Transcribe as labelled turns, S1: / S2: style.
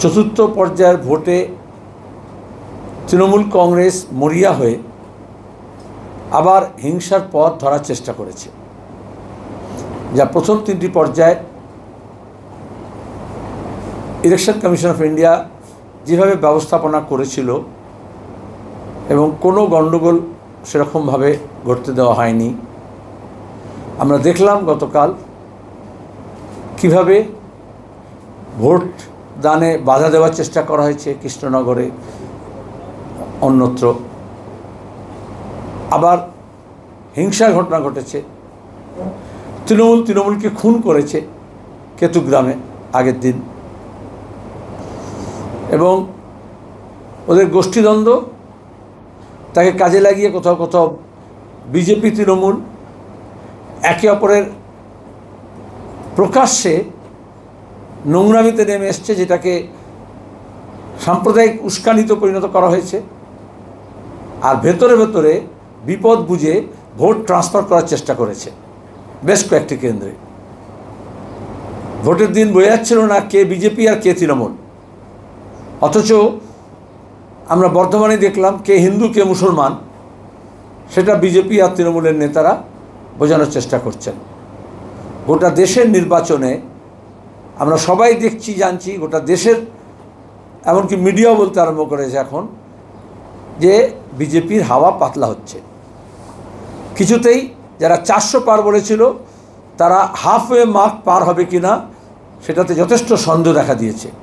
S1: চতুর্থ পর্যায়ের ভোটে তৃণমূল কংগ্রেস মরিয়া হয়ে আবার হিংসার পথ ধরার চেষ্টা করেছে, যা প্রথম তিনটি পর্যায়ে ইলেকশন কমিশন অফ ইন্ডিয়া যেভাবে ব্যবস্থাপনা করেছিল এবং কোনো গণ্ডগোল সেরকমভাবে ঘটতে দেওয়া হয়নি। আমরা দেখলাম গতকাল কিভাবে ভোট দানে বাধা দেওয়ার চেষ্টা করা হয়েছে কৃষ্ণনগরে, অন্যত্র আবার হিংসার ঘটনা ঘটেছে। তৃণমূলকে খুন করেছে কেতুগ্রামে আগের দিন, এবং ওদের গোষ্ঠীদ্বন্দ্ব তাকে কাজে লাগিয়ে কোথাও কোথাও বিজেপি তৃণমূল একে অপরের প্রকাশ্যে নোংরামিতে নেমে এসছে, যেটাকে সাম্প্রদায়িক উস্কানিতে পরিণত করা হয়েছে। আর ভেতরে ভেতরে বিপদ বুঝে ভোট ট্রান্সফার করার চেষ্টা করেছে বেশ কয়েকটি কেন্দ্রে। ভোটের দিন বোঝা যাচ্ছিল না কে বিজেপি আর কে তৃণমূল, অথচ আমরা বর্ধমানে দেখলাম কে হিন্দু কে মুসলমান, সেটা বিজেপি আর তৃণমূলের নেতারা বোঝানোর চেষ্টা করছেন। গোটা দেশের নির্বাচনে আমরা সবাই দেখছি, জানছি, গোটা দেশের এমনকি মিডিয়াও বলতে আরম্ভ করেছে এখন যে বিজেপির হাওয়া পাতলা হচ্ছে। কিছুতেই যারা 400 পার বলেছিল তারা হাফওয়ে মার্ক পার হবে কিনা সেটাতে যথেষ্ট সন্দেহ দেখা দিয়েছে।